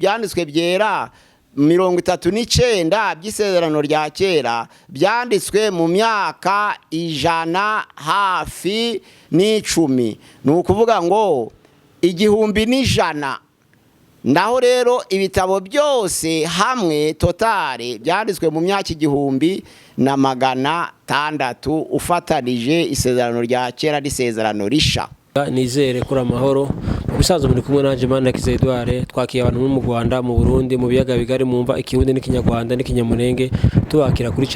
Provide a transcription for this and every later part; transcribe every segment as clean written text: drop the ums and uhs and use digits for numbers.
byanditswe byera 39 by'isezerano rya kera byanditswe mu myaka 100 hafi n'icumi. Ni ukuvuga ngo 1,100. Naho rero ibitabo byose hamwe totale byanditswe mu myaka 1,600 ufatanije isezerano rya kera n'isezerano risha. Nizere kuri amahoro ubusanzwe muri kumwe nanje Manirakiza Edouard twakiye abantu mu Rwanda mu Burundi mu biyaga bigari mumva ikirundi n'ikinyarwanda n'ikinyamurenge tubakira kuri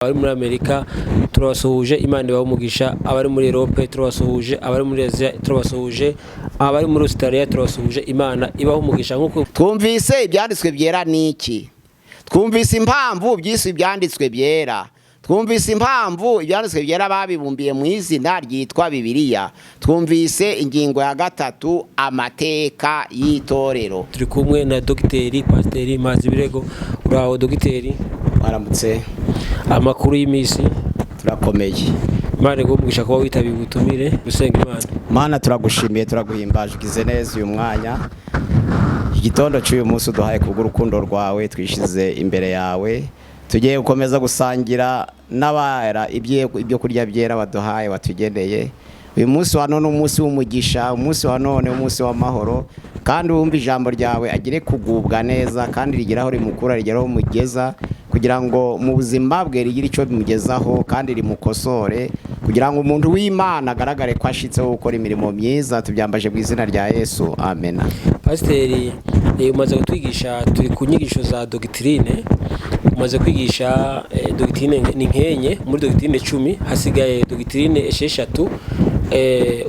abari muri Amerika turabasuhuje Imana ibahumugisha, abari muri Europe turabasuhuje, abari muri Asia turabasuhuje, abari muri Australia turabasuhuje, Imana ibahumugisha. Nkuko twumvise ibyanditswe byera niki, twumvise impamvu byisi ibyanditswe byera, twumvise impamvu ibyanditswe byera babibumbiye mu izina ryitwa Bibiliya, twumvise ingingo ya 3 amateka y'itorero. Turi kumwe na Dogiteri Pasiteri Mazibirego. Uraho Dogiteri? Waramutse. Amakuru y'imisi? Turakomeye. Imana igumugisha kuba witabiye ubutumire gusenga Imana. Mana turagushimiye turaguhimbaje ugize neza uyu mwanya. Igitondo cy'uyu munsi uduhaye kubw'urukundo rwawe twishize imbere yawe. Tugiye gukomeza gusangira n'abara ibyo kurya byera waduhaye watugeneye. Uyu munsi wa none umunsi w'umugisha, umunsi wa none umunsi w'amahoro, kandi wumva ijambo ryawe agire kugubwa neza kandi rigeraho rimukura rigeraho mugeza, kugira ngo mu buzima bwe rigire icyo bimugezaho kandi rimukosore, kugira ngo umuntu w'Imana agaragare ko ashitseho gukora imirimo myiza. Tubyambaje mu izina rya Yesu, amen. Pasiteri umaze kutwigisha, turi ku nyigisho za doctrine, umaze kwigisha doctrine ni nkenye muri doctrine 10, hasigaye doctrine 6.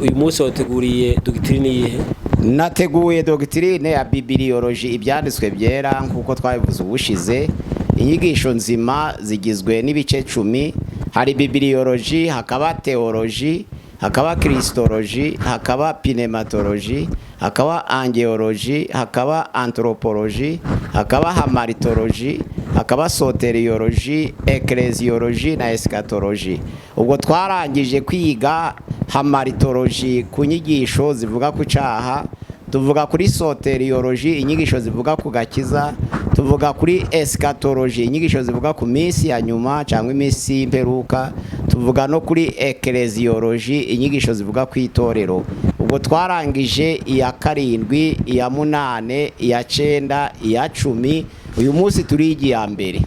Uyu munsi wateguriye doctrine yihe? Nateguye doctrine ya bibliology, ibyanditswe byera nkuko twabivuze ubushize. Inyigisho nzima zigizwe n'ibice 10. Hari bibliology, hakaba theology, hakaba christology, hakaba pneumatology, hakaba angeology, hakaba anthropology, hakaba hamartology, hakaba soteriology, ecclesiology na eschatology. Ubwo twarangije kwiga hamartology ku nyigisho zivuga ku cyaha, tuvuga kuri soteriology inyigisho zivuga ku gakiza, tuvuga kuri eschatology inyigisho zivuga ku minsi ya nyuma cyangwa iminsi y'imperuka, tuvuga no kuri ecclesiology inyigisho zivuga ku itorero. Ubwo twarangije iya 7, iya 8, iya 9, iya 10. Uyu munsi turigiye ya mbere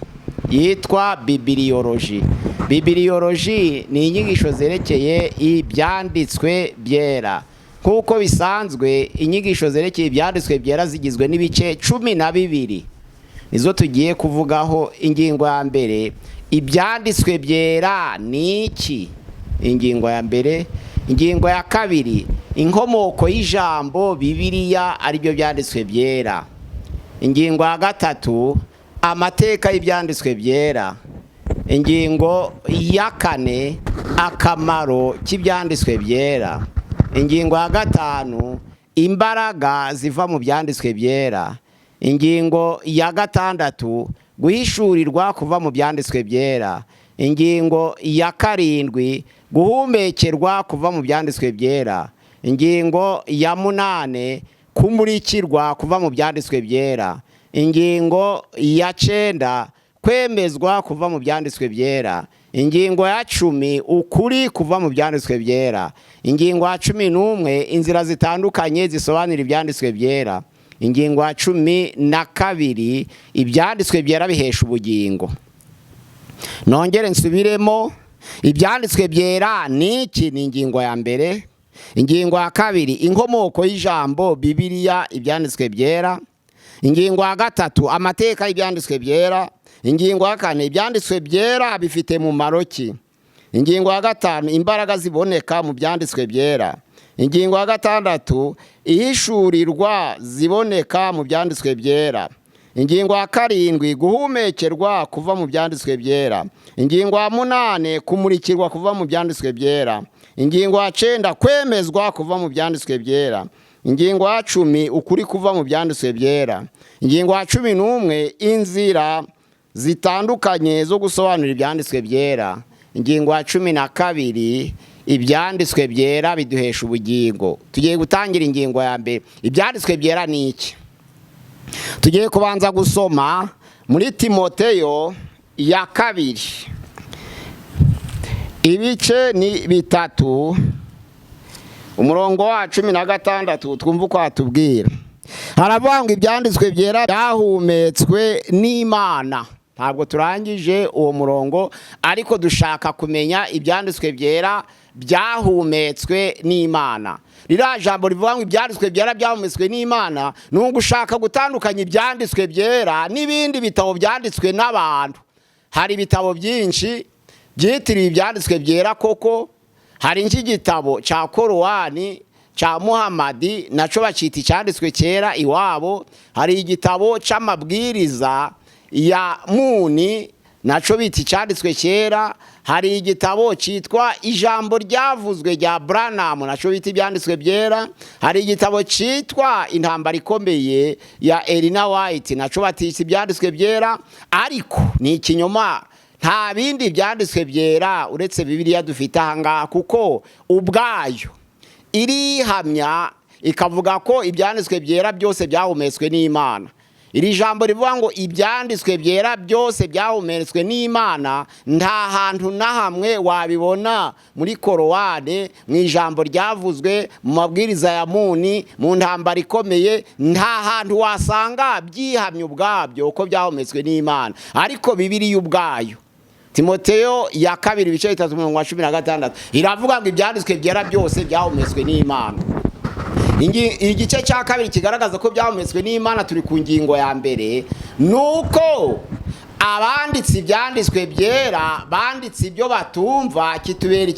yitwa bibliology. Bibliology ni inyigisho zerekeye ibyanditswe byera. Kuko bisanzwe inyigisho zerekeye ibyanditswe byera zigizwe n'ibice 12. Nizo tugiye kuvugaho. Ingingo ya mbere, ibyanditswe byera ni iki? Ingingo ya mbere. Ingingo ya kabiri, inkomoko y'ijambo Bibiliya ari byo byanditswe byera. Ingingo ya gatatu, amateka y'ibyanditswe byera. Ingingo ya kane, akamaro k'ibyanditswe byera. Ingingo ya gatanu, imbaraga ziva mu byanditswe byera. Ingingo ya gatandatu, guhishurirwa kuva mu byanditswe byera. Ingingo ya karindwi, guhumekerwa kuva mu byanditswe byera. Ingingo ya 8, kumurikirwa kuva mu byanditswe byera. Ingingo ya 9, kwemezwa kuva mu byanditswe byera. Ingingo ya 10, ukuri kuva mu byanditswe byera. Ingingo ya 11, inzira zitandukanye zisobanura ibyanditswe byera. Ingingo ya 12, ibyanditswe byera bihesha ubugingo. Nongere nsubiremo, ibyanditswe byera ni iki? Ni ingingo ya mbere. Ingingo ya kabiri, inkomoko y'ijambo Bibiliya ibyanditswe byera. Ingingo ya gatatu, amateka y'ibyanditswe byera. Ingingo ya kane, ibyanditswe byera bifite mumaro ki? Ingingo ya gatanu, imbaraga ziboneka mu byanditswe byera. Ingingo ya gatandatu, ihishurirwa ziboneka mu byanditswe byera. Ingingo ya karindwi, guhumekerwa kuva mu byanditswe byera. Ingingo ya 8, kumurikirwa kuva mu byanditswe byera. Ingingo ya 9, kwemezwa kuva mu byanditswe byera. Ingingo ya 10, ukuri kuva mu byanditswe byera. Ingingo ya 11, inzira zitandukanye zo gusobanura ibyanditswe byera. Ingingo ya 12, ibyanditswe byera biduhesha ubugingo. Tugiye gutangira ingingo ya mbere. Ibyanditswe byera ni iki? Tugiye kubanza gusoma muri Timoteyo ya kabiri, ibice ni 3, umurongo wa 16, twumva uko hatubwira. Haravuga ngo ibyanditswe byera byahumetswe n'Imana. Ntabwo turangije uwo murongo, ariko dushaka kumenya ibyanditswe byera byahumetswe n'Imana. Ririya jambo rivuga ngo ibyanditswe byera byahumetswe n'Imana, ni ugushaka gutandukanya ibyanditswe byera n'ibindi bitabo byanditswe n'abantu. Hari ibitabo byinshi byitiriwe ibyanditswe byera koko. Hari nk'igitabo cya Korowani cya Muhamadi, naco bacita icyanditswe cyera iwabo. Hari igitabo cy'amabwiriza ya Muni, naco bita icyanditswe cyera. Hari igitabo cyitwa ijambo ryavuzwe rya Branham, naco bita ibyanditswe byera. Hari igitabo cyitwa intambara ikomeye ya Elina White, naco batita ibyanditswe byera. Ariko ni ikinyoma, nta bindi byanditswe byera uretse Bibiliya dufite ahangaha, kuko ubwayo irihamya ikavuga ko ibyanditswe byera byose byahumetswe n'Imana. Iri jambo rivuga ngo ibyanditswe byera byose byahumetswe n'Imana, nta hantu na hamwe wabibona muri Korowani, mu ijambo ryavuzwe, mu mabwiriza ya Muni, mu ntambara ikomeye. Nta hantu wasanga byihamya ubwabyo ko byahumetswe n'Imana. Ariko Bibiliya ubwayo, Timoteyo ya kabiri ibice 3:16, iravuga ngo ibyanditswe byera byose byahumetswe n'Imana. Igice cya kabiri kigaragaza ko byahumetswe n'Imana, turi ku ngingo ya mbere, nuko abanditsi ibyanditswe byera banditse ibyo batumva, kitubera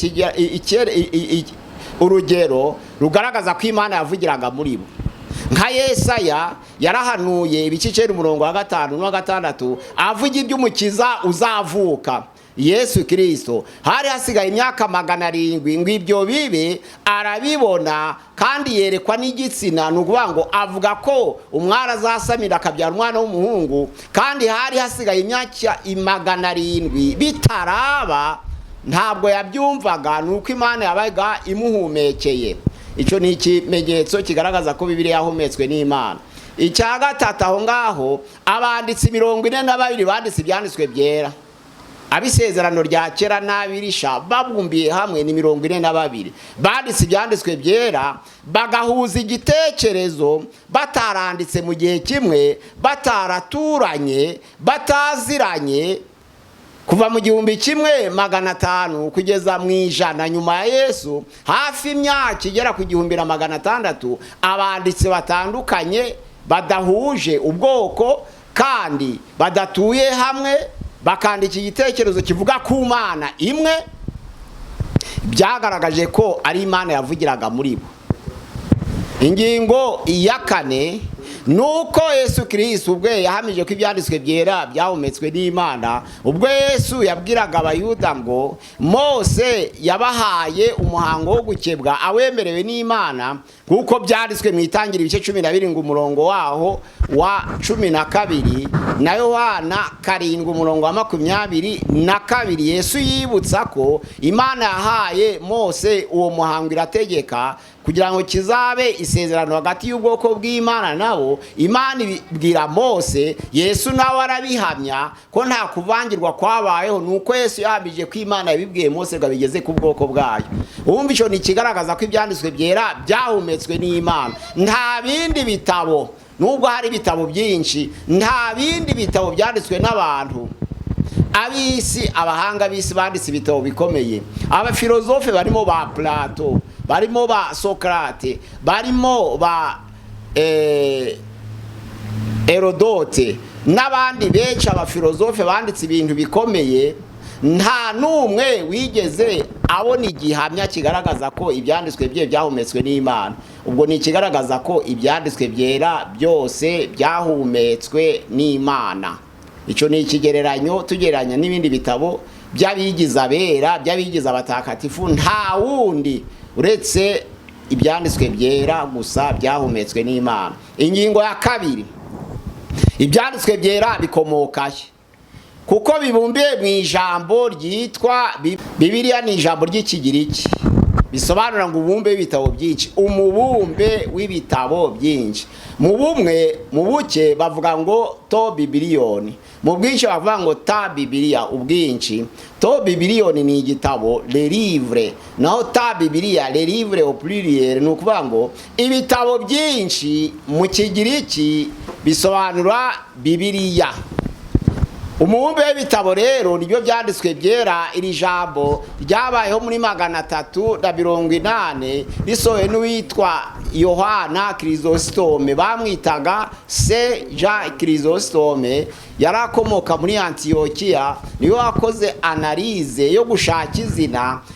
urugero rugaragaza ko Imana yavugiraga muri bo. Nka Yesaya yarahanuye ibice 5 na 6 avuga iby'umukiza uzavuka, Yesu Kristo. Hari hasigaye imyaka 700 ngo ibyo bibe, arabibona kandi yerekwa n'igitsina. Nukuvuga ngo avuga ko umwara azasamira akabyara umwana w'umuhungu, kandi hari hasigaye imyaka 700 bitaraba. Ntabwo yabyumvaga, nuko Imana yabaga imuhumekeye. Icyo ni ikimenyetso kigaragaza ko Bibiliya yahumetswe n'Imana. Icya gatatu, aho ngaho abanditsi 42 banditse ibyanditswe byera. Abisezerano rya kera n'abirisha babumbiye hamwe ni 42 banditse ibyanditswe byera, bagahuza igitekerezo, bataranditse mu gihe kimwe, bataraturanye, bataziranye. Kuva mu 1500 kugeza mu 100 nyuma ya Yesu, hafi imyaka igera ku 1600, abanditsi batandukanye badahuje ubwoko kandi badatuye hamwe bakandika igitekerezo kivuga ku Mana imwe, byagaragaje ko ari Imana yavugiraga muri bo. Ingingo ya 4, nuko Yesu Kristo ubwe yahamije ko ibyanditswe byera byahumetswe n'Imana. Ubwo Yesu yabwiraga abayuda ngo Mose yabahaye umuhango wo gukebwa awemerewe n'Imana, kuko byanditswe mu Itangira ibice 12 ngo umurongo waho wa 12, na Yohana 7 umurongo wa 22. Yesu yibutsa ko Imana yahaye Mose uwo muhango, irategeka kugira ngo kizabe isezerano hagati y'ubwoko bw'Imana nabo. Imana ibwira Mose, Yesu nawe arabihamya ko nta kuvangirwa kwabayeho, nuko Yesu yahamije ko Imana yabibwiye Mose ngo bigeze ku bwoko bwayo. Umva, icyo ni kigaragaza ko ibyanditswe byera byahumetswe n'Imana. Nta bindi bitabo, nubwo hari ibitabo byinshi, nta bindi bitabo byanditswe n'abantu. Abisi, abahanga bisi banditse ibitabo bikomeye. Abafilozofe barimo ba Plato, barimo ba Socrate, barimo ba Herodote n'abandi benshi. Abafilozofe banditse ibintu bikomeye, nta numwe wigeze abona igihamya kigaragaza ko ibyanditswe bye byahumetswe n'Imana. Ubwo ni ikigaragaza ko ibyanditswe byera byose byahumetswe n'Imana. Icyo ni ikigereranyo tugereranya n'ibindi bitabo by'abigiza abera, by'abigiza abatakatifu. Nta wundi uretse ibyanditswe byera gusa byahumetswe n'Imana. Ingingo ya 2, ibyanditswe byera bikomokahe? Kuko bibumbiye mu ijambo ryitwa Bibiliya. Ni ijambo ry'Ikigiriki. bisobanura ngo umubumbe w'ibitabo byinshi, umubumbe w'ibitabo byinshi. Mu bumwe mu buke bavuga ngo to bibiliyoni, mu bwinshi bavuga ngo ta bibiliya, ubwinshi. To bibiliyoni ni igitabo, le livre, naho ta bibiliya, le livre au pluriel, ni ukuvuga ngo ibitabo byinshi mu Kigiriki bisobanura bibiliya. Umubumbe w'ibitabo rero nibyo byanditswe byera. Iri jambo ryabayeho muri 380 risohowe n'uwitwa Yohana Chrysostome, bamwitaga Se Jean Chrysostome, yarakomoka muri Antiokia. Niyo wakoze analize yo gushaka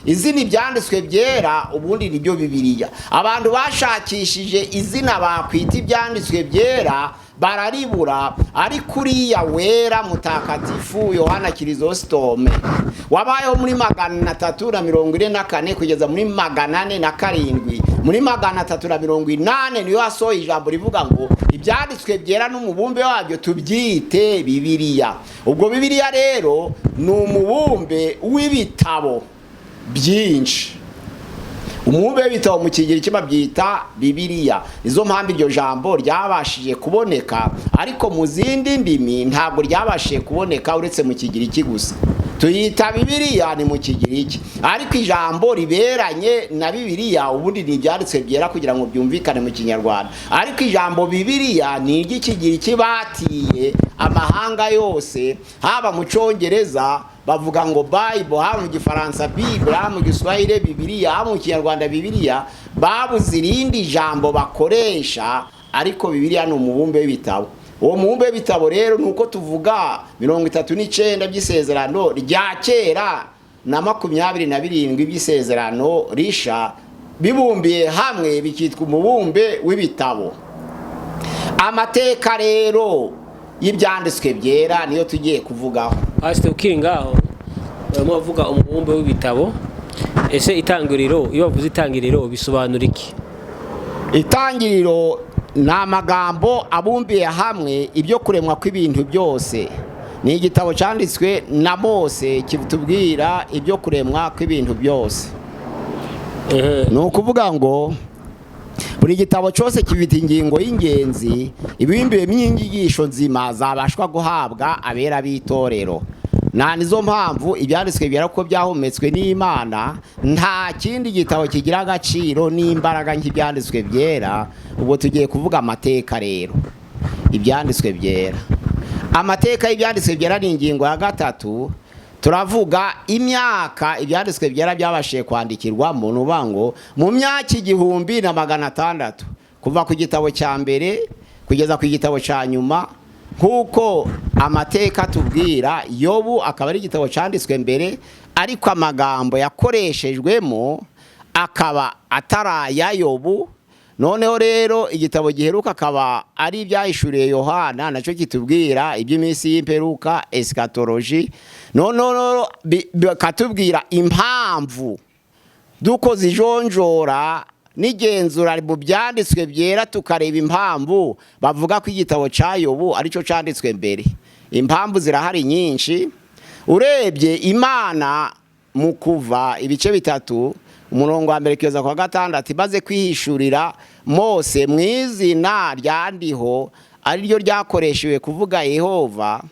izina ibyanditswe byera ubundi nibyo bibiliya. Abantu bashakishije izina bakwita ibyanditswe byera bararibura, ariko uriya wera mutakatifu Yohana Chrysostome wabayeho muri 344 kugeza muri 407. Muri 380 niyo yasohoye ijambo rivuga ngo ibyanditswe byera n'umubumbe wabyo tubyite bibiliya. Ubwo bibiliya rero ni umubumbe w'ibitabo byinshi. Umubumbe w'ibitabo mu Kigiriki babyita bibiliya. Izo mpamvu iryo jambo ryabashije kuboneka, ariko mu zindi ndimi ntabwo ryabashije kuboneka uretse mu Kigiriki gusa. Tuyita bibiliya ni mu Kigiriki, ariko ijambo riberanye na bibiliya ubundi ni ibyanditswe byera kugira ngo byumvikane mu Kinyarwanda. Ariko ijambo bibiliya ni iry'Ikigiriki batiye amahanga yose, haba mu Cyongereza bavuga ngo Bible, haba mu Gifaransa Bible, haba mu Giswahili Bibiliya, haba mu Kinyarwanda Bibiliya. Babuze irindi jambo bakoresha, ariko bibiliya ni umubumbe w'ibitabo. Uwo mubumbe w'ibitabo rero nuko tuvuga 39 by'isezerano rya kera na 27 by'isezerano risha bibumbiye hamwe bikitwa umubumbe w'ibitabo. Amateka rero y'ibyanditswe byera niyo tugiye kuvugaho. Pastor ukiri ngaho barimo bavuga umubumbe w'ibitabo, ese itangiriro, iyo bavuze itangiriro bisobanura iki? Itangiriro ni amagambo abumbiye hamwe ibyo kuremwa kw'ibintu byose. Ni igitabo cyanditswe na Mose kitubwira ibyo kuremwa kw'ibintu byose. Ni ukuvuga ngo buri gitabo cyose kifite ingingo y'ingenzi ibimbiye n'inyigisho nzima zabashwa guhabwa abera b'itorero. Nizo mpamvu ibyanditswe byera ko byahumetswe n'Imana, nta kindi gitabo kigira agaciro n'imbaraga nk'ibyanditswe byera. Ubwo tugiye kuvuga amateka rero. Ibyanditswe byera, amateka y'ibyanditswe byera ni ingingo ya 3. Turavuga imyaka ibyanditswe byera byabashije kwandikirwamo, nubango mu myaka 1600 kuva ku gitabo cya mbere kugeza ku gitabo cya nyuma. Nkuko amateka tubwira, Yobu akaba ari igitabo cyanditswe mbere, ariko amagambo yakoreshejwemo akaba ataraya Yobu. Noneho rero igitabo giheruka akaba ari ibyahishuriye Yohana, nacyo kitubwira iby'iminsi y'imperuka, eschatology. Noneho bakatubwira impamvu dukoze ijonjora n'igenzura mu byanditswe byera, tukareba impamvu bavuga ko igitabo cya Yobu aricyo cyanditswe mbere. Impamvu zirahari nyinshi. Urebye Imana mu Kuva ibice 3 umurongo wa 1 kugeza kwa 6 imaze kwihishurira Mose mu izina ryandiho ariryo ryakoreshewe kuvuga Yehova,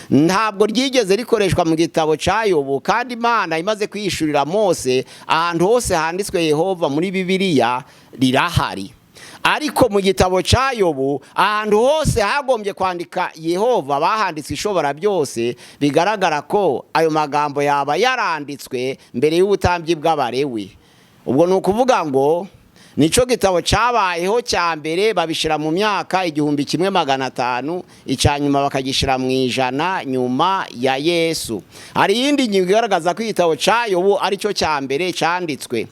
ntabwo ryigeze rikoreshwa mu gitabo cya Yobu. Kandi Imana imaze kwihishurira Mose ahantu hose handitswe Yehova muri Bibiliya rirahari, ariko mu gitabo cya Yobu ahantu hose hagombye kwandika Yehova bahanditse ishobora byose. Bigaragara ko ayo magambo yaba yaranditswe mbere y'ubutambyi bw'Abalewi. Ubwo ni ukuvuga ngo nico gitabo cyabayeho cya mbere, babishira mu myaka 1500, icyanyuma bakagishira mu 100 nyuma ya Yesu. Hari yindi ngingo igaragaza ko igitabo cya Yobu aricyo cya mbere cyanditswe.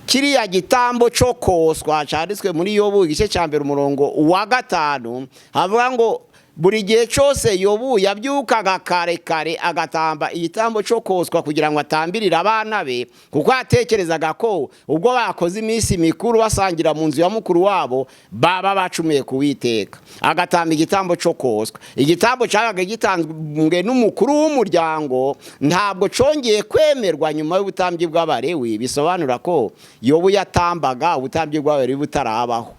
Kiriya gitambo cyo koswa cyanditswe muri Yobu igice cya mbere umurongo wa 5 havuga ngo buri gihe cyose Yobu yabyukaga kare kare agatamba igitambo cyo koswa kugira ngo atambirire abana be, kuko yatekerezaga ko ubwo bakoze iminsi mikuru basangira mu nzu ya mukuru wabo baba bacumuye ku Uwiteka. Agatamba igitambo cyo koswa. Igitambo cyabaga gitanzwe n'umukuru w'umuryango, ntabwo congeye kwemerwa nyuma y'ubutambyi bw'Abalewi. Bisobanura ko Yobu yatambaga ubutambyi bw'Abalewi butarabaho.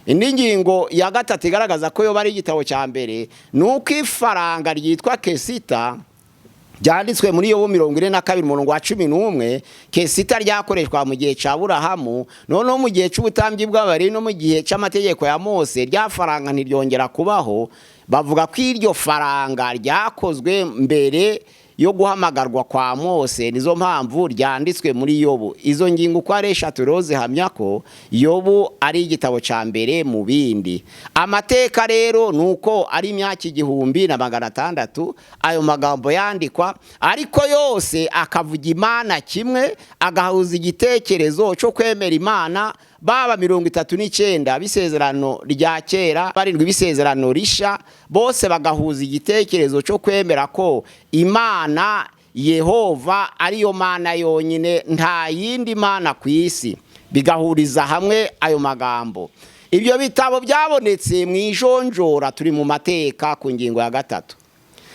Indi ngingo ya gatatu igaragaza ko Yobu ari igitabo cya mbere, nuko ifaranga ryitwa kesita byanditswe muri Yobu 42 umurongo wa 11. Kesita ryakoreshwa mu gihe cya Aburahamu, noneho mu gihe cy'ubutambyi bw'Abalewi no mu gihe cy'amategeko ya Mose rya faranga ntiryongera kubaho. Bavuga ko iryo faranga ryakozwe mbere yo guhamagarwa kwa Mose, nizo mpamvu ryanditswe muri Yobu. Izo ngingo uko ari eshatu rero zihamya ko Yobu ari igitabo cya mbere mu bindi. Amateka rero nuko ari imyaka 1600 ayo magambo yandikwa, ariko yose akavuga Imana kimwe, agahuza igitekerezo cyo kwemera Imana. Baba 39 bisezerano rya kera, barindwi bisezerano risha, bose bagahuza igitekerezo cyo kwemera ko Imana Yehova ariyo Mana yonyine, nta yindi mana ku isi. Bigahuriza hamwe ayo magambo. Ibyo bitabo byabonetse mu ijonjora, turi mu mateka ku ngingo ya gatatu.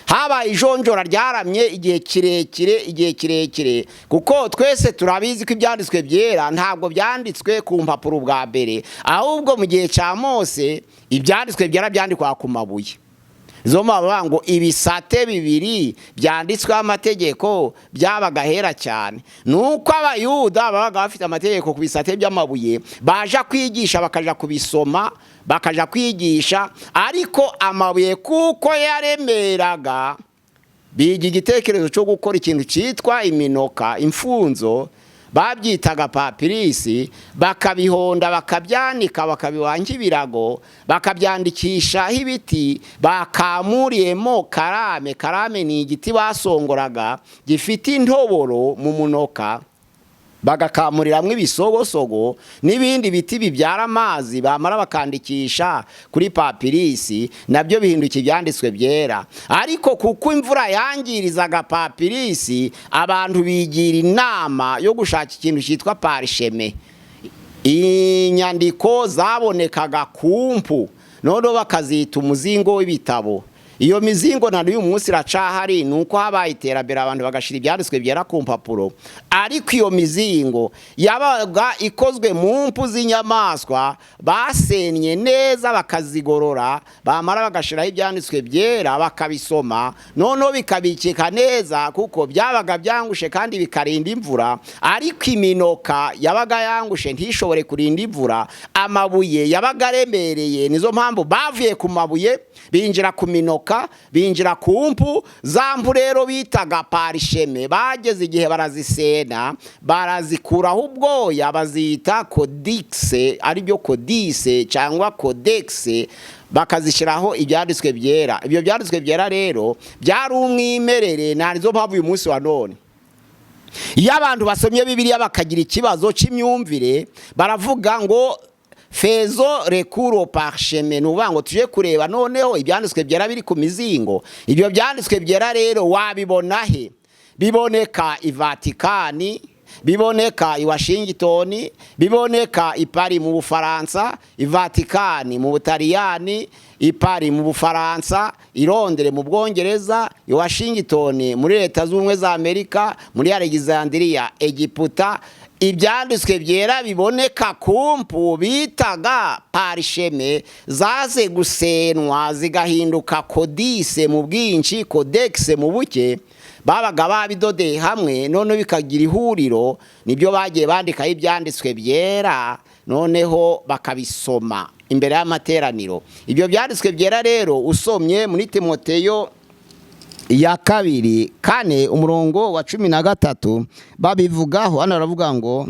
Haba ijonjora ryaramye igihe kirekire, kuko twese turabizi ko ibyanditswe byera ntabwo byanditswe ku mpapuro bwa mbere, ahubwo mu gihe cya Mose ibyanditswe byera byandikwa ku mabuye. Zo mpamvu ngo ibisate bibiri byanditsweho amategeko byabaga hera cyane. Nuko Abayuda babaga bafite amategeko ku bisate by'amabuye, baja kwigisha bakaja kubisoma, bakaja kwigisha, ariko amabuye kuko yaremeraga, biga igitekerezo cyo gukora ikintu cyitwa iminoka, imfunzo, babyitaga papirisi, bakabihonda bakabyanika bakabibanja ibirago, bakabyandikishaho ibiti bakamuriyemo karame. Karame ni igiti basongoraga gifite intoboro mu munoka, bagakamuriramo ibisogosogo n'ibindi biti bibyara amazi, bamara bakandikisha kuri papirisi, nabyo bihinduka ibyanditswe byera. Ariko kuko imvura yangirizaga papirisi, abantu bigira inama yo gushaka ikintu cyitwa parisheme. Inyandiko zabonekaga ku mpu, noneho bakazita umuzingo w'ibitabo. Iyo mizingo na n'uyu munsi iracahari, nuko habaye iterambere abantu bagashira ibyanditswe byera ku mpapuro. Ariko iyo mizingo yabaga ikozwe mu mpu z'inyamaswa, basenye neza bakazigorora, bamara bagashiraho ibyanditswe byera bakabisoma, noneho bikabikika neza kuko byabaga byangushe kandi bikarinda imvura. Ariko iminoka yabaga yangushe ntishobore kurinda imvura, amabuye yabaga aremereye, nizo mpamvu bavuye ku mabuye binjira ku minoka, binjira ku mpu. Za mpu rero bitaga parisheme, bageze igihe barazisena, barazikuraho ubwoya, bazita kodikse, aribyo kodise cyangwa kodekse, bakazishyiraho ibyanditswe byera. Ibyo byanditswe byera rero byari umwimerere, narizo mpamvu uyu munsi wa none iyo abantu basomye Bibiliya bakagira ikibazo cy'imyumvire, baravuga ngo fezo rekuro parcheme, nuvuga ngo tuje kureba noneho ibyanditswe byera biri ku mizingo. Ibyo byanditswe byera rero wabibona he? Biboneka i Vatikani, biboneka i Washington, biboneka i Paris mu Bufaransa, i Vatikani mu Butaliyani, i Paris mu Bufaransa, i Londres mu Bwongereza, i Washington muri Leta z'Ubumwe za Amerika, muri Alexandria Egiputa. Ibyanditswe byera biboneka ku mpu bitaga parisheme, zaze gusenwa zigahinduka kodise mu bwinshi, kodekse mu buke. Babaga babidodeye hamwe, none bikagira ihuriro, nibyo bagiye bandikaho ibyanditswe byera, noneho bakabisoma imbere y'amateraniro. Ibyo byanditswe byera rero usomye muri Timoteyo ya 2:4 umurongo wa 13 babivugaho. Hano baravuga ngo,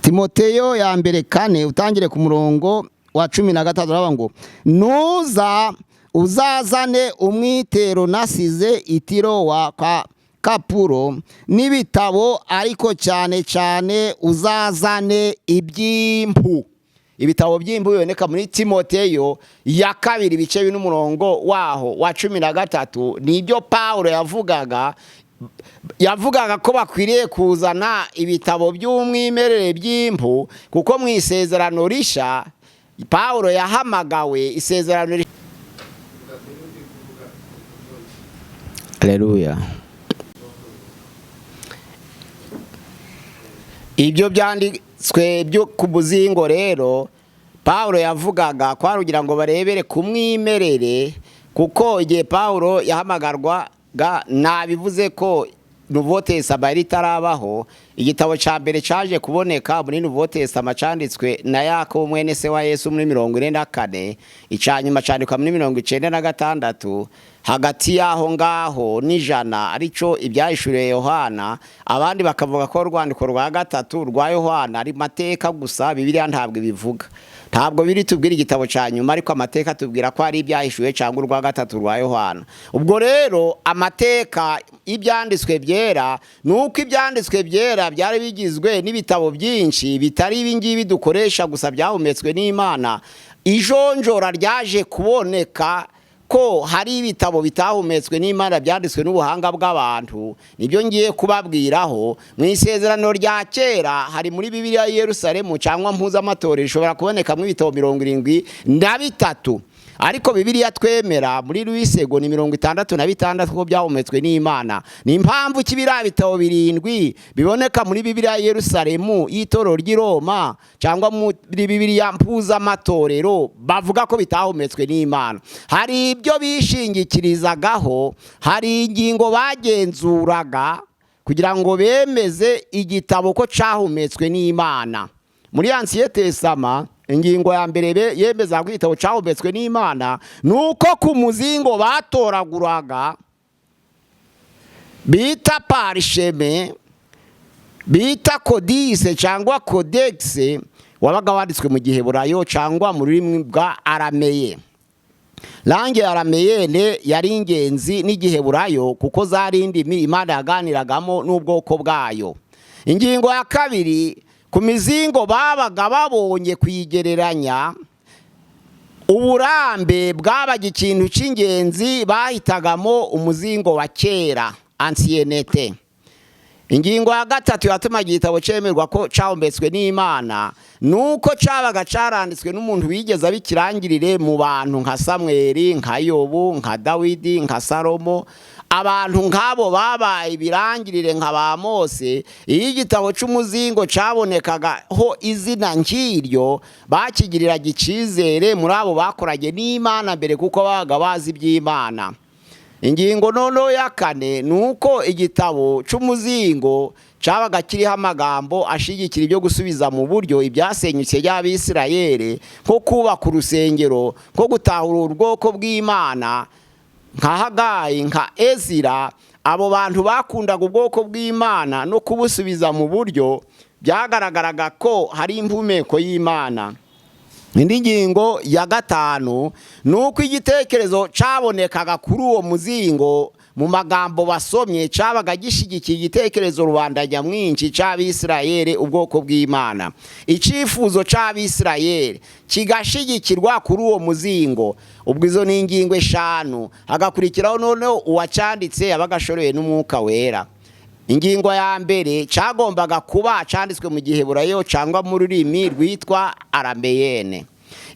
Timoteyo ya 2:4 utangire ku murongo wa 13, baravuga ngo nuza uzazane umwitero nasize itiro wa Kapuro n'ibitabo, ariko cyane cyane uzazane iby'impu. ibitabo by'imbu biboneka muri Timoteyo ya kabiri ibice n'umurongo waho wa 13 nibyo Paulo yavugaga ko bakwiriye kuzana ibitabo by'umwimerere by'impu kuko mu isezerano risha Paulo yahamagawe isezerano risha. Haleluya. Ibyo byanditswe byo ku muzingo rero Paulo yavugaga ko arugira ngo barebere ku mwimerere, kuko igihe Paulo yahamagarwa nabivuze ko Nouveau Testament ritarabaho. Igitabo ca mbere caje kuboneka muri Nouveau Testament canditswe na Yakobo mwene se wa Yesu muri 44, icanyuma candikwa muri 96. Hagati yaho ngaho n'ijana arico ibyahishuriye Yohana, abandi bakavuga ko urwandiko rwa gatatu rwa Yohana ari mateka gusa, Bibiliya ntabwo bivuga. Ntabwo biri tubwira igitabo ca nyuma, ariko amateka tubwira ko ari ibyahishuye cyangwa urwa gatatu rwa Yohana. Ubwo rero amateka ibyanditswe byera nuko ibyanditswe byera byari bigizwe n'ibitabo byinshi bitari ibingibi dukoresha gusa byahumetswe n'Imana. Ijonjora ryaje kuboneka ko hari ibitabo bitahumetswe n'Imana byanditswe n'ubuhanga bw'abantu. Nibyo ngiye kubabwiraho. Mu isezerano rya kera hari muri Bibiliya ya Yerusalemu cyangwa mpuzamatorero ishobora kuboneka mu ibitabo 73, ariko Bibiliya twemera muri Luisego ni 66 ko byahumetswe n'Imana. Ni impamvu kibira bitabo 7 biboneka muri Bibiliya ya Yerusalemu y'Itorero ry'i Roma cyangwa muri Bibiliya mpuzamatorero bavuga ko bitahumetswe n'Imana. Hari ibyo bishingikirizagaho, hari ingingo bagenzuraga kugira ngo bemeze igitabo ko cahumetswe n'Imana. Muri Ancien Testament ingingo ya mbere yemeza ko igitabo cahumetswe n'Imana nuko ku muzingo batoraguraga bita parcheme, bita codice cyangwa codex, wabaga wanditswe mu Giheburayo cyangwa mu rurimi bwa Arameye. Langue Arameyene yari ingenzi n'Igiheburayo kuko zari indimi Imana yaganiragamo n'ubwoko bwayo. Ingingo ya kabiri, ku mizingo babaga babonye kuyigereranya uburambe bwabaga ikintu cy'ingenzi bahitagamo umuzingo wa kera, anciennité. Ingingo ya gatatu yatuma igitabo cemerwa ko cahumetswe n'Imana nuko cabaga caranditswe n'umuntu wigeze abikirangirire mu bantu nka Samweli, nka Yobu, nka Dawidi, nka Salomo. Abantu nk'abo babaye ibirangirire nka ba Mose. Iyo igitabo c'umuzingo cabonekagaho izina nk'iryo bakigiriraga icizere muri abo bakoranye n'Imana mbere kuko babaga bazi iby'Imana. Ingingo nono ya kane nuko igitabo c'umuzingo cabaga kiriho amagambo ashigikira ibyo gusubiza mu buryo ibyasenyutse y'Abisirayeli, nko kubaka urusengero, nko gutahura ubwoko bw'Imana, nka Hagayi, nka Ezira. Abo bantu bakundaga ubwoko bw'Imana no kubusubiza mu buryo, byagaragaraga ko hari impumeko y'Imana. Indi ngingo ya gatanu nuko igitekerezo cabonekaga kuri uwo muzingo mu magambo basomye cabaga gishigikiye igitekerezo rubanda nyamwinshi c'Abisirayeli, ubwoko bw'Imana. Icifuzo c'Abisirayeli kigashigikirwa kuri uwo muzingo. Ubwo izo ni ingingo 5. Hagakurikiraho noneho uwacanditse yabagashoreye n'Umwuka Wera. Ingingo ya mbere cagombaga kuba canditswe mu Giheburayo cyangwa mu rurimi rwitwa Arameyene.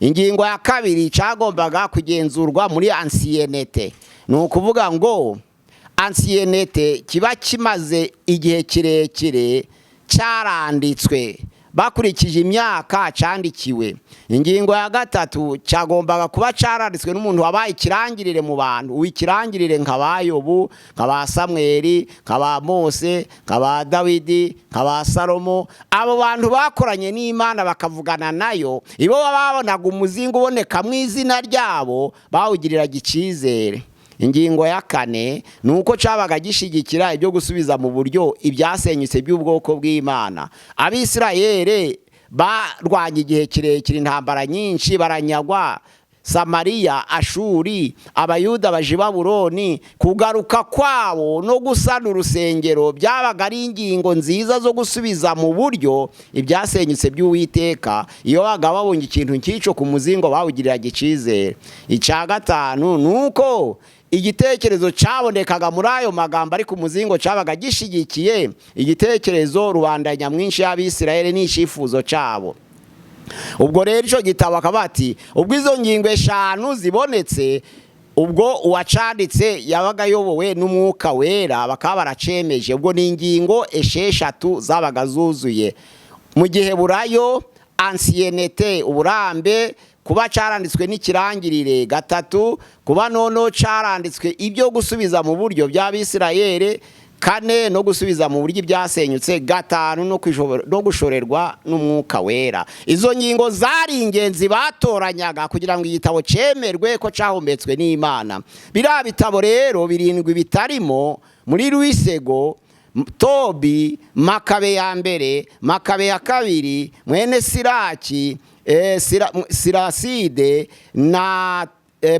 Ingingo ya kabiri cagombaga kugenzurwa muri anciennité. Ni ukuvuga ngo anciennité kiba kimaze igihe kirekire caranditswe bakurikije imyaka candikiwe. Ingingo ya gatatu cyagombaga kuba caranditswe n'umuntu wabaye ikirangirire mu bantu, wikirangirire nka ba Yobu, nka ba Samweli, nka ba Mose, nka ba Dawidi, nka ba Salomo. Abo bantu bakoranye n'Imana bakavugana nayo, ibo babonaga umuzingo uboneka mu izina ryabo bawugiriraga icizere. Ingingo ya kane nuko cabaga gishigikira ibyo gusubiza mu buryo ibyasenyutse by'ubwoko bw'Imana. Abisirayeli barwanye igihe kirekire intambara nyinshi, baranyagwa Samariya, Ashuri, abayuda baje i Babuloni, kugaruka kwabo no gusana urusengero byabaga ari ingingo nziza zo gusubiza mu buryo ibyasenyutse by'Uwiteka. iyo baga babonye ikintu nk'icyo ku muzingo bawugiriraga icizere. Icya gatanu nuko igitekerezo cyabonekaga muri ayo magambo ari ku muzingo cyabaga gishigikiye igitekerezo rubanda nyamwinshi y'Abisirayeli n'icyifuzo cyabo. Ubwo rero icyo gitabo akaba ati ubwo izo ngingo eshanu zibonetse, ubwo uwacanditse yabaga ayobowe n'Umwuka Wera, bakaba baracemeje. Ubwo ni ingingo esheshatu zabaga zuzuye. Mu gihe burayo anciennité, uburambe, kuba caranditswe n'ikirangirire. Gatatu, kuba nono caranditswe ibyo gusubiza mu buryo by'Abisirayeli. Kane, no gusubiza mu buryo ibyasenyutse. Gatanu, no gushorerwa n'Umwuka Wera. Izo ngingo zari ingenzi batoranyaga kugira ngo igitabo cemerwe ko cahumetswe n'Imana. Biriya bitabo rero birindwi bitarimo muri Rwisego, Tobi, Makabe ya mbere, Makabe ya kabiri, mwene Siraki, Siraside na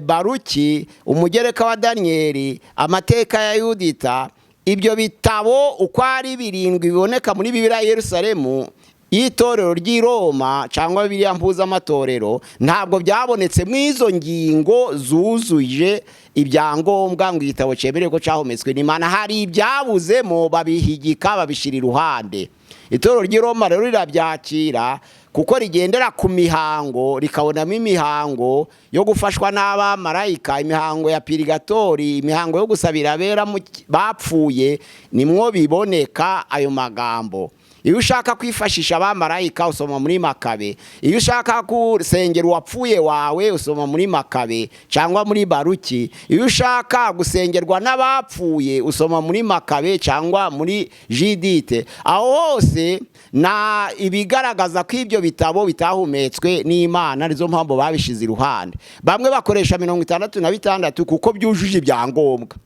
Baruki, umugereka wa Daniyeli, amateka ya Yudita. Ibyo bitabo uko ari birindwi biboneka muri Bibiliya ya Yerusalemu y'itorero ry'i Roma cyangwa Bibiliya mpuzamatorero, ntabwo byabonetse mu izo ngingo zuzuje ibyangombwa ngo igitabo cyemerere ko cyahumetswe n'Imana. Hari ibyabuzemo babihigika babishira iruhande. Itorero ry'i Roma rero rirabyakira kuko rigendera ku mihango, rikabonamo imihango yo gufashwa n'abamarayika, imihango ya purigatori, imihango yo gusabira abera bapfuye, nimwo biboneka ayo magambo. Iyo ushaka kwifashisha abamarayika usoma muri Makabe, iyo ushaka gusengera uwapfuye wawe usoma muri Makabe cyangwa muri Baruki, iyo ushaka gusengerwa n'abapfuye usoma muri Makabe cyangwa muri Judite. Aho hose na ibigaragaza ko ibyo bitabo bitahumetswe n'Imana, arizo mpamvu babishize iruhande. Bamwe bakoresha 66 kuko byujuje ibyangombwa,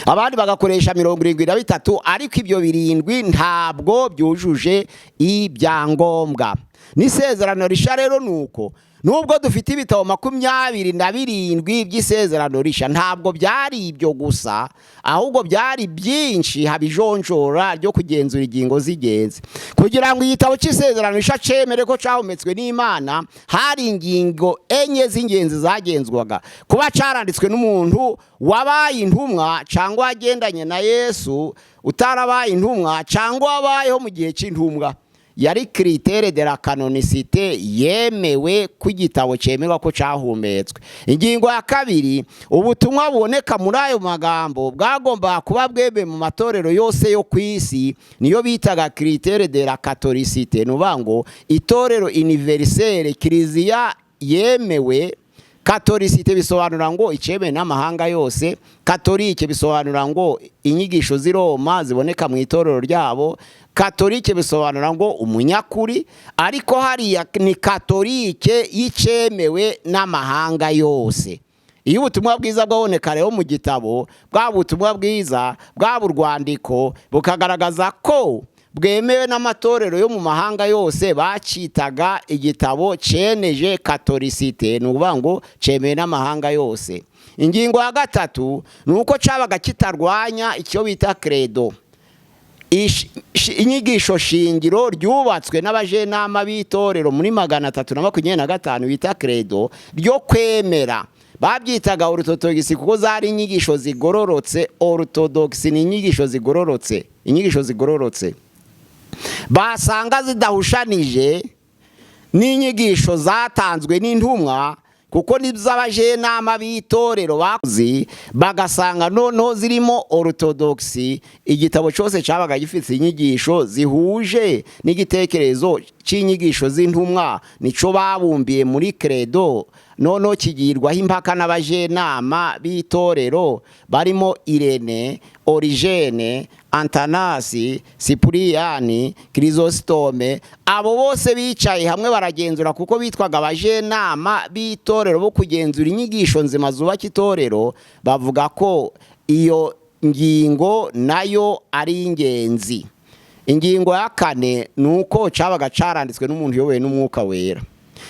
abandi bagakoresha 73, ariko ibyo birindwi ntabwo byujuje ibyangombwa. N'isezerano risha rero nuko nubwo dufite ibitabo 27 by'isezerano risha, ntabwo byari ibyo gusa, ahubwo byari byinshi habijonjora ryo kugenzura ingingo z'ingenzi. Kugira ngo igitabo cy'isezerano risha cemere ko cahumetswe n'Imana, hari ingingo enye z'ingenzi zagenzwaga: kuba caranditswe n'umuntu wabaye intumwa cyangwa agendanye na Yesu, utarabaye intumwa cyangwa wabayeho mu gihe cy'intumwa. Yari critère de la canonicité yemewe ku gitabo cyemerwa ko cahumetswe. Ingingo ya kabiri, ubutumwa buboneka muri ayo magambo bwagomba kuba bwebe mu matorero yose yo kwisi, niyo bitaga critère de la catholicité. Nubango itorero universelle, kiliziya yemewe. Catholicité bisobanura ngo iceme n'amahanga yose. Catholique bisobanura ngo inyigisho z'i Roma ziboneka mu itorero ryabo. Catholique bisobanura ngo umunyakuri, ariko hariya ni Catholique yicemewe n'amahanga yose. Iyo ubutumwa bwiza bwaboneka rero mu gitabo, bwa butumwa bwiza bwaba urwandiko bukagaragaza ko bwemewe n'amatorero yo mu mahanga yose, bacitaga igitabo ceneje Catholicité, nukuvuga ngo cemewe n'amahanga yose. Ingingo ya gatatu nuko cabaga kitarwanya icyo bita credo, inyigisho shingiro ryubatswe n'abajenama b'itorero muri 325 bita credo ryo kwemera. Babyitaga orthodoxy kuko zari inyigisho zigororotse. Orthodoxy ni inyigisho zigororotse, inyigisho zigororotse basanga zidahushanije n'inyigisho zatanzwe n'intumwa, kuko nibz'abajenama b'itorero bakuzi bagasanga noneho zirimo orthodoxy. Igitabo cyose cyabaga gifite inyigisho zihuje n'igitekerezo cy'inyigisho z'intumwa, nico babumbiye muri credo. Noneho kigirwaho impaka n'abajenama b'itorero barimo Irene, Origene, Antanasi, Sipuriyani, Chrysostome. Abo bose bicaye hamwe baragenzura, kuko bitwaga abajenama b'itorero bo kugenzura inyigisho nzima zubaka itorero. Bavuga ko iyo ngingo nayo ari ingenzi. Ingingo ya kane nuko cabaga caranditswe n'umuntu yobowe n'Umwuka Wera.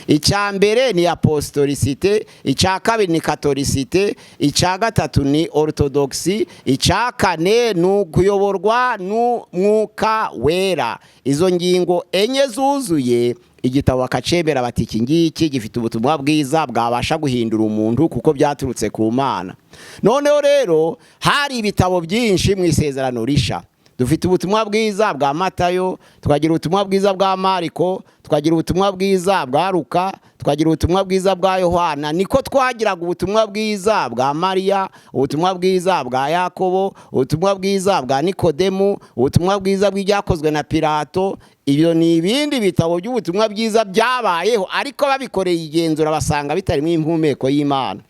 icya mbere ni apostolicite, icya kabiri ni katolicite, icya gatatu ni orthodoxy, icya kane ni ukuyoborwa n'umwuka wera. Izo ngingo enye zuzuye igitabo bakacemera bati iki ngiki gifite ubutumwa bwiza bwabasha guhindura umuntu kuko byaturutse ku Mana. Noneho rero hari ibitabo byinshi mu isezerano risha. Dufite ubutumwa bwiza bwa Matayo, tukagira ubutumwa bwiza bwa Mariko, tukagira ubutumwa bwiza bwa Luka, tukagira ubutumwa bwiza bwa Yohana. Niko twagiraga ubutumwa bwiza bwa Mariya, ubutumwa bwiza bwa Yakobo, ubutumwa bwiza bwa Nikodemu, ubutumwa bwiza bw'ibyakozwe na Pilato. Ibyo ni ibindi bitabo by'ubutumwa bwiza byabayeho, ariko babikoreye igenzura basanga bitarimo impumeko y'Imana.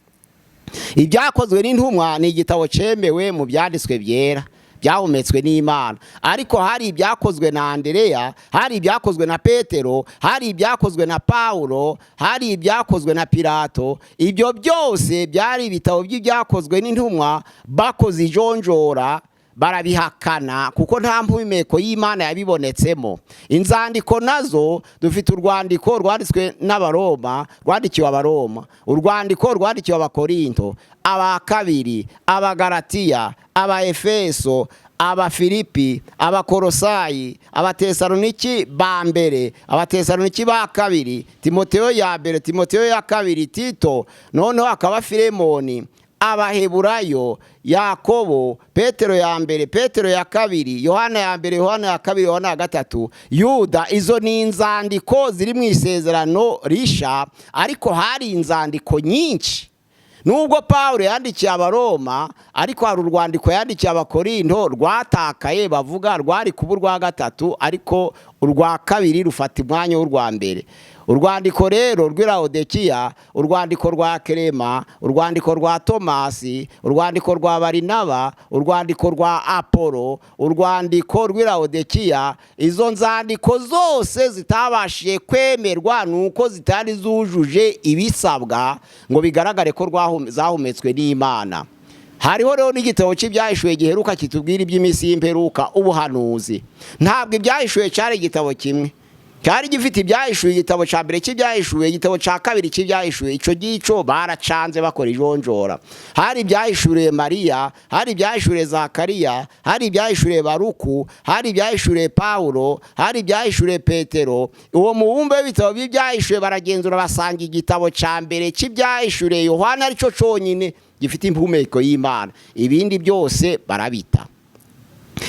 Ibyakozwe n'intumwa ni igitabo cemewe mu byanditswe byera byahumetswe n'Imana, ariko hari ibyakozwe na Andereya, hari ibyakozwe na Petero, hari ibyakozwe na Paulo, hari ibyakozwe na Pilato. Ibyo byose byari ibitabo by'ibyakozwe n'intumwa bakoze ijonjora barabihakana kuko nta mpumeko y'Imana yabibonetsemo. Inzandiko nazo dufite urwandiko rwanditswe n'Abaroma, rwandikiwe Abaroma, urwandiko rwandikiwe Abakorinto, Abakabiri, Abagalatiya, Abaefeso, Abafilipi, Abakolosayi, Abatesaloniki ba mbere, Abatesaloniki ba kabiri, Timoteyo ya mbere, Timoteyo ya kabiri, Tito, noneho akaba Filemoni, Abaheburayo, Yakobo, Petero ya mbere, Petero ya kabiri, Yohana ya mbere, Yohana ya kabiri, Yohana ya gatatu, Yuda. Izo ni inzandiko ziri mu isezerano risha, ariko hari inzandiko nyinshi. Nubwo Paulo yandikiye Abaroma, ariko hari urwandiko yandikiye Abakorinto rwatakaye, bavuga rwari kuba urwa gatatu, ariko urwa kabiri rufata umwanya w'urwa mbere. Urwandiko rero rw'Laodikiya, urwandiko rwa Kerema, urwandiko rwa Tomasi, urwandiko rwa Barinaba, urwandiko rwa Apolo, urwandiko rw'Laodikiya, izo nzandiko zose zitabashiye kwemerwa nuko zitari zujuje ibisabwa ngo bigaragare ko zahumetswe n'Imana. Hariho rero n'igitabo cy'ibyahishuwe giheruka kitubwira iby'iminsi y'imperuka, ubuhanuzi. Ntabwo ibyahishuwe cyari igitabo kimwe, cyari gifite ibyahishuwe. Igitabo cya mbere cy'ibyahishuwe, igitabo cya kabiri cy'ibyahishuwe, icyo gico baracanze bakora ijonjora. Hari ibyahishuriye Mariya, hari ibyahishuriye Zakariya, hari ibyahishuriye Baruku, hari ibyahishuriye Paulo, hari ibyahishuriye Petero. Uwo mubumbe w'ibitabo by'ibyahishuwe baragenzura basanga igitabo cya mbere cy'ibyahishuriye Yohana aricyo cyonyine gifite impumeko y'Imana, ibindi byose barabita.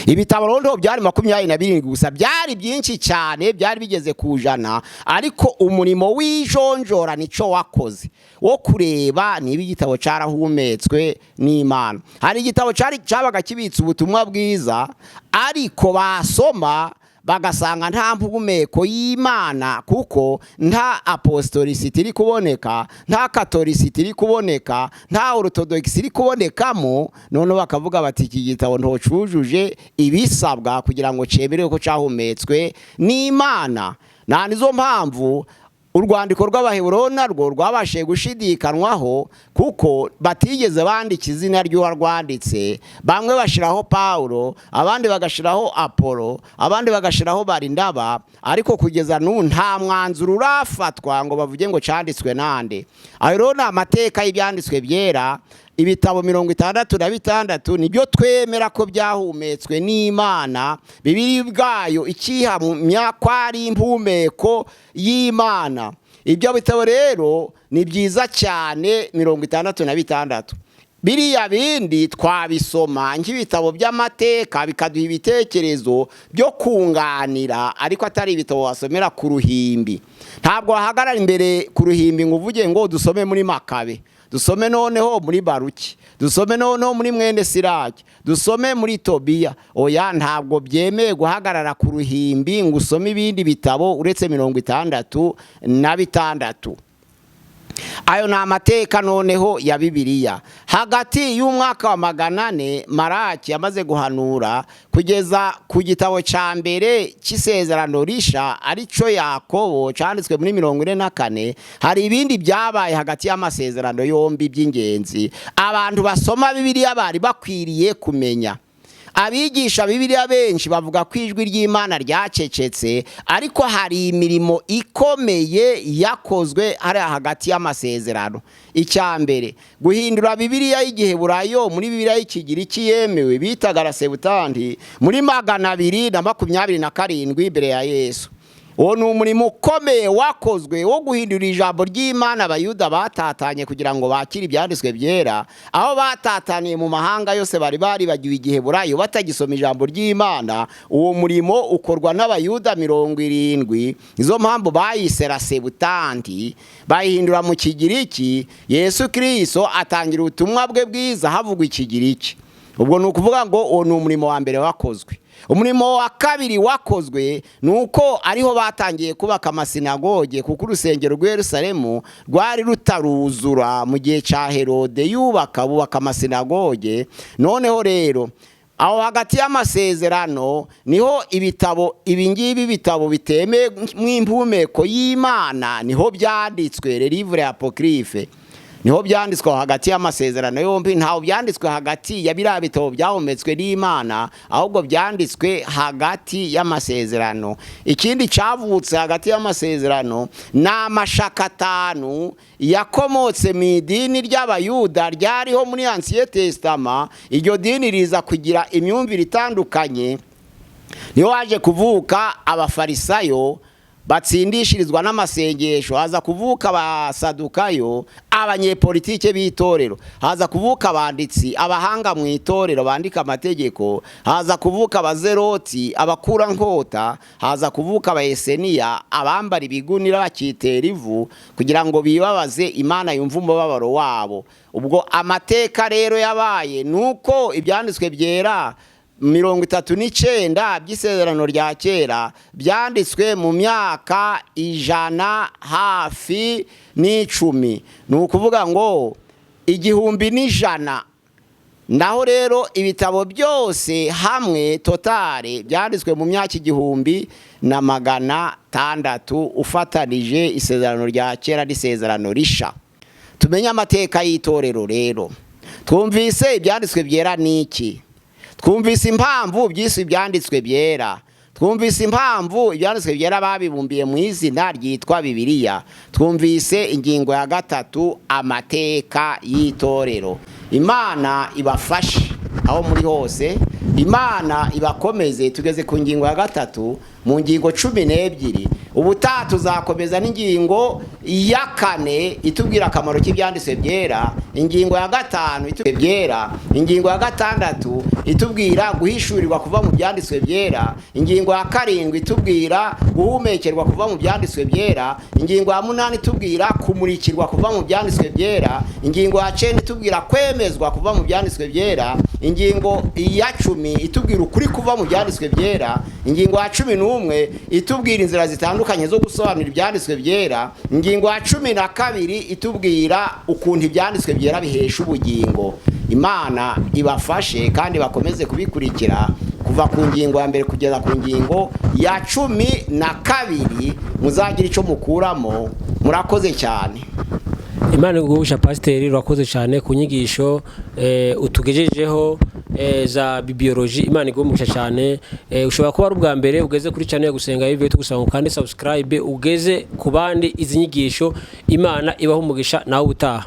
Ibitabo rero byari 27 gusa, byari byinshi cyane, byari bigeze ku 100, ariko umurimo w'ijonjora nico wakoze wo kureba niba igitabo carahumetswe n'Imana. Hari igitabo cyabaga kibitse ubutumwa bwiza, ariko basoma bagasanga nta mpumeko y'Imana kuko nta apostolicity iri kuboneka, nta katolicity iri kuboneka, nta orthodoxy iri kubonekamo. None bakavuga bati iki gitabo ntocujuje ibisabwa kugira ngo cemerwe ko cyahumetswe n'Imana. Na nizo mpamvu urwandiko rw'Abaheburayo narwo rwabashe gushidikanwaho kuko batigeze bandika izina ry'uwarwanditse. Bamwe bashiraho Paulo, abandi bagashiraho Apolo, abandi bagashiraho Barinaba, ariko kugeza n'ubu nta mwanzuro urafatwa ngo bavuge ngo cyanditswe nande. Ayo rero ni amateka y'ibyanditswe byera. Ibitabo 66 nibyo twemera ko byahumetswe n'Imana. Bibiliya ubwayo ikihamya ko ari impumeko y'Imana. Ibyo bitabo rero ni byiza cyane 66. Biriya bindi twabisoma nk'ibitabo by'amateka bikaduha ibitekerezo byo kunganira, ariko atari ibitabo wasomera ku ruhimbi. Ntabwo wahagarara imbere ku ruhimbi ngo uvuge ngo dusome muri Makabe, dusome noneho muri Baruki, dusome noneho muri mwene Siraki, dusome muri Tobiya. Oya, ntabwo byemeye guhagarara ku ruhimbi ngo usome ibindi bitabo uretse 66. Ayo ni amateka noneho ya Bibiliya. Hagati y'umwaka wa 400 Maraki yamaze guhanura kugeza ku gitabo cya mbere cy'isezerano risha arico Yakobo cyanditswe muri 44, hari ibindi byabaye hagati y'amasezerano yombi by'ingenzi abantu basoma Bibiliya bari bakwiriye kumenya. abigisha Bibiliya benshi bavuga ko ijwi ry'Imana ryacecetse, ariko hari imirimo ikomeye yakozwe ari hagati y'amasezerano. Icya mbere, guhindura Bibiliya y'Igiheburayo muri Bibiliya y'Ikigiriki yemewe bitaga la Septuaginti muri 227 imbere ya Yesu. Uwo ni umurimo ukomeye wakozwe wo guhindura ijambo ry'Imana abayuda batatanye kugira ngo bakire ibyanditswe byera, aho batataniye mu mahanga yose bari baribagiwe Igiheburayo batagisoma ijambo ry'Imana. Uwo murimo ukorwa n'abayuda 70. Izo mpamvu bayise la Septuaginti, bayihindura mu Kigiriki. Yesu Kristo atangira ubutumwa bwe bwiza havugwa Ikigiriki. Ubwo ni ukuvuga ngo uwo ni umurimo wa mbere wakozwe. Umurimo wa kabiri wakozwe nuko ariho batangiye kubaka amasinagoge, kuko urusengero rwa Yerusalemu rwari rutaruzura mu gihe cya Herode bubaka amasinagoge. Noneho rero aho hagati y'amasezerano niho ibingibi bitabo biteme mu impumeko y'Imana niho byanditswe, les livres apocryphes niho byanditswe hagati y'amasezerano yombi. Ntaho byanditswe hagati ya biriya bitabo byahometswe n'Imana, ahubwo byanditswe hagati y'amasezerano. Ikindi cyavutse hagati y'amasezerano ni amashaka 5 yakomotse mu idini ry'abayuda ryariho muri Ancien Testament. Iryo dini riza kugira imyumvire itandukanye. Niho haje kuvuka abafarisayo batsindishirizwa n'amasengesho, haza kuvuka abasadukayo, abanyepolitike b'itorero, haza kuvuka abanditsi, abahanga mu itorero bandika amategeko, haza kuvuka abazeroti, abakura nkota, haza kuvuka abayeseniya, abambara ibigunira bakitera ivu kugira ngo bibabaze Imana yumva umubabaro wabo. Ubwo amateka rero yabaye nuko ibyanditswe byera 39 by'isezerano rya kera byanditswe mu myaka 100 hafi n'10. Ni ukuvuga ngo 1,100. Naho rero ibitabo byose hamwe totale byanditswe mu myaka 1,600 ufatanije isezerano rya kera n'isezerano risha. Tumenye amateka y'itorero rero. Twumvise ibyanditswe byera niki? Twumvise impamvu by'isi ibyanditswe byera. Twumvise impamvu ibyanditswe byera babibumbiye mu izina ryitwa Bibiliya. Twumvise ingingo ya 3, amateka y'itorero. Imana ibafashe aho muri hose, Imana ibakomeze. Tugeze ku ngingo ya 3 mu ngingo 12. Ubutaha tuzakomeza n'ingingo ya 4 itubwira akamaro k'ibyanditswe byera, ingingo ya 5 itubwira byera, ingingo ya 6 itubwira guhishurirwa kuva mu byanditswe byera, ingingo ya 7 itubwira guhumekerwa kuva mu byanditswe byera, ingingo ya 8 itubwira kumurikirwa kuva mu byanditswe byera, ingingo ya 9 itubwira kwemezwa kuva mu byanditswe byera, ingingo ya 10 itubwira ukuri kuva mu byanditswe byera, ingingo ya 11 itubwira inzira zitandukanye zo gusobanura ibyanditswe byera, ingingo ya 12 itubwira ukuntu ibyanditswe byera bihesha ubugingo. Imana ibafashe kandi bakomeze kubikurikira kuva ku ngingo ya mbere kugeza ku ngingo ya 12. Muzagira icyo mukuramo. Murakoze cyane. Imana igusha pasiteri, urakoze cyane ku nyigisho utugejejeho za bibliology. Imana igusha cyane. Ushobora kuba ari ubwa mbere ugeze kuri channel ya Gusenga Yves, tugusaba kandi subscribe ugeze ku bandi izi nyigisho. Imana ibaho umugisha nawe utaha.